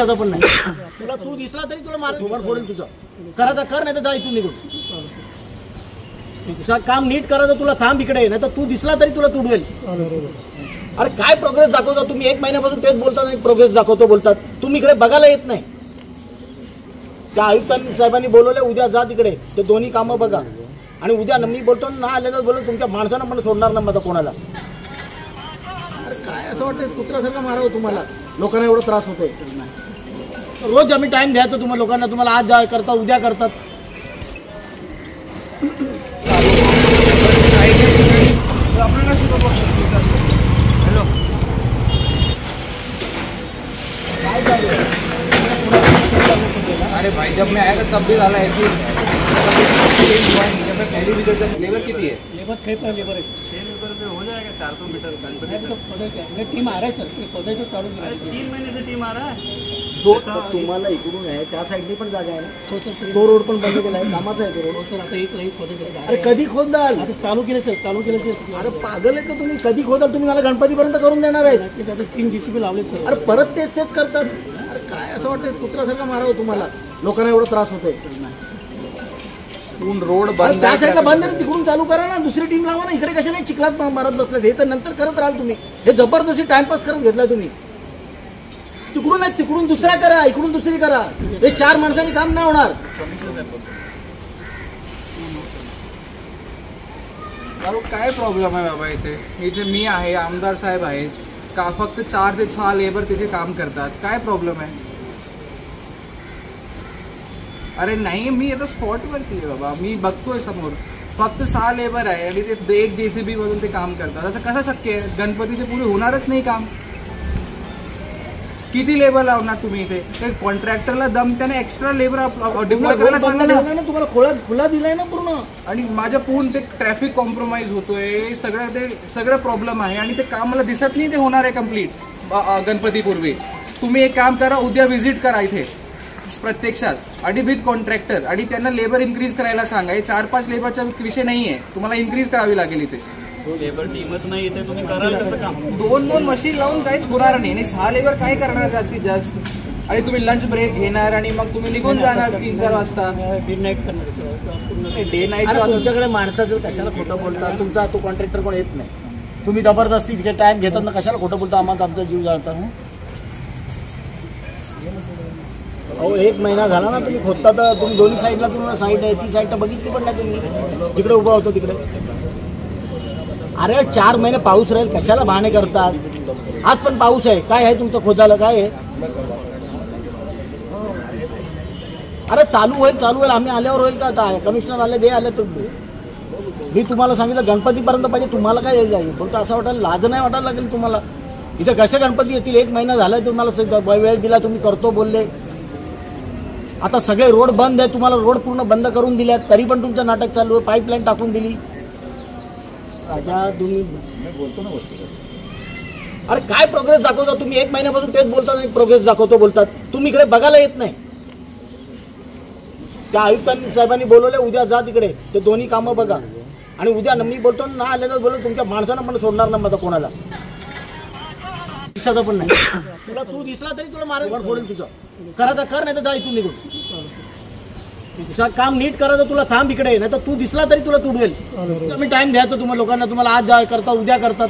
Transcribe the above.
दिवसाचा पण नाही तुला, तू दिसला तरी तुला मार फोडेल तुझं. करायचं कर, नाही तर जा इथून निघून. तुझं काम नीट करायचं, तुला थांब इकडे, नाही तर तू दिसला तरी तुला तुडवेल. अरे काय प्रोग्रेस दाखवता तुम्ही? 1 महिन्यापासून तेच बोलतात आणि प्रोग्रेस दाखवतो बोलतात. तुम्ही इकडे बघायला येत नाही. त्या आयुक्तांनी साहेबांनी बोलवले, उद्या जा तिकडे, ते दोन्ही कामं बघा. आणि उद्या मी बोलतो ना आले तर बोलतो तुमच्या माणसानं पण सोडणार नाही माझा कोणाला. अरे काय असं वाटतं कुत्रासारखं मारावं तुम्हाला, लोकांना एवढा त्रास होतोय. रोज आम्ही टाइम द्यायचं तुम्हाला लोकांना, तुम्हाला आज जा करता उद्या करतात. अरे भाई जब मैं आया था तब भी डाला ऐसी पहली वीडियो तक लेबर कितनी है? लेबर 6 लेबर है. 6 लेबर से हो जाएगा 400 मीटर. टीम आ रहा है सर, खोदायचं चालू 3 महीने से टीम आ रहा है. तुम्हाला इकडून आहे त्या साईडनी पण जागा आहे ना, तो रोड पण बंद केला आहे, कामाचा आहे तो रोड. सर आता एक खोदायचं. अरे कधी खोदाल? आता चालू केलं सर, चालू केलं सर. अरे पागल आहे का तुम्ही? कधी खोदाल? तुम्ही मला गणपतीपर्यंत करून देणार आहेत. 3 JCB लावले सर. अरे परत तेच करतात. अरे काय असं वाटतं कुत्रासारखं मारावं तुम्हाला, लोकांना एवढा त्रास होतोय. रोड बंद, त्या साईडला बंद आहे, तिकडून चालू करा ना, दुसरी टीम लावा ना. इकडे कशाला चिखलात मारत बसलात? हे तर नंतर करत राहाल तुम्ही. हे जबरदस्ती टाइमपास करत घेतलाय तुम्ही. तिकडून नाही, तिकडून दुसरा करा, इकडून दुसरी करा. हे 4 माणसांनी काम नाही होणार. काय प्रॉब्लेम आहे बाबा? इथे मी आहे, आमदार साहेब आहेत का? फक्त 4 ते 6 लेबर तिथे काम करतात. काय प्रॉब्लेम आहे? अरे नाही, मी आता स्पॉटवरती आहे बाबा, मी बघतोय समोर फक्त 6 लेबर आहे आणि ते 1 JCB मधून ते काम करतात. असं कसं शक्य आहे? गणपतीचे पुढे होणारच नाही काम. किती लेबर लावणार तुम्ही इथे? ते कॉन्ट्रॅक्टरला दम, त्याने एक्स्ट्रा लेबर डिप्लॉय करायला सांगा ना. तुम्हाला खुला दिलाय ना पूर्ण. आणि माझ्या पूर्ण ते ट्रॅफिक कॉम्प्रोमाइज होतोय, सगळं प्रॉब्लेम आहे आणि ते काम मला दिसत नाही ते होणार आहे कम्प्लीट गणपतीपूर्वी. तुम्ही एक काम करा, उद्या व्हिजिट करा इथे प्रत्यक्षात आणि विथ कॉन्ट्रॅक्टर, आणि त्यांना लेबर इन्क्रीज करायला सांगा. हे 4-5 लेबरचा विषय नाहीये, तुम्हाला इन्क्रीज करावी लागेल इथे. लेबर टीमच नाही येते, तुम्ही कराल कसं काम? 2 मशीन लावून काहीच होणार नाही आणि 6 लेबर काय करणार जास्तीत जास्त? आणि तुम्ही लंच ब्रेक घेणार आणि मग तुम्ही निघून जाणार 3-4 वाजता. डे नाईट करणार. डे नाईट तुमच्याकडे माणसाचं कशाला खोटं बोलता? तुमचा तो कॉन्ट्रॅक्टर कोण येत नाही, तुम्ही जबरदस्ती तिथे टाइम घेतात ना, कशाला खोटं बोलता? आम्हाला आमचा जीव जाळता. अहो 1 महिना झाला ना तुम्ही खोदता, तर तुम्ही दोन्ही साईडला तुम्हाला साईड आहे, ती साईड बघितली पण नाही तुम्ही, जिकडे उभा होतो तिकडे. अरे 4 महिने पाऊस राहील, कशाला बहाणे करतात? आज पण पाऊस आहे, काय आहे तुमचं खोदाला? काय आहे? अरे चालू होईल, आम्ही आल्यावर होईल का? आता कमिशनर आले आले तुम्ही. मी तुम्हाला सांगितलं गणपतीपर्यंत पाहिजे, तुम्हाला काय जाईल? फक्त असं वाटायला लाज नाही वाटायला लागेल तुम्हाला. इथे कसे गणपती येतील? 1 महिना झालाय तुम्हाला वेळ दिला, तुम्ही करतो बोलले. आता सगळे रोड बंद आहे, तुम्हाला रोड पूर्ण बंद करून दिल्यात, तरी पण तुमचं नाटक चालू आहे. पाईपलाईन टाकून दिली. राजा तुम्ही बोलतो ना गोष्टी. अरे काय प्रोग्रेस दाखवता तुम्ही? 1 महिन्यापासून तेच बोलतात आणि प्रोग्रेस दाखवतो बोलतात. तुम्ही इकडे बघायला येत नाही. त्या आयुक्तांनी साहेबांनी बोलवले, उद्या जा तिकडे, ते दोन्ही कामं बघा. आणि उद्या मी बोलतो ना आले तर बोलतो तुमच्या माणसानं पण सोडणार नाही माझा कोणाला. दिवसाचा पण नाही तुला, तू दिसला तरी तुला मारेल, फोडेल तुझं. करायचं कर, नाही तर जा इथून निघून. तुझं काम नीट करायचं, तुला थांब इकडे, नाही तर तू दिसला तरी तुला तुडवेल. आम्ही टाइम द्यायचं तुम्हाला लोकांना, तुम्हाला आज जा करता उद्या करतात.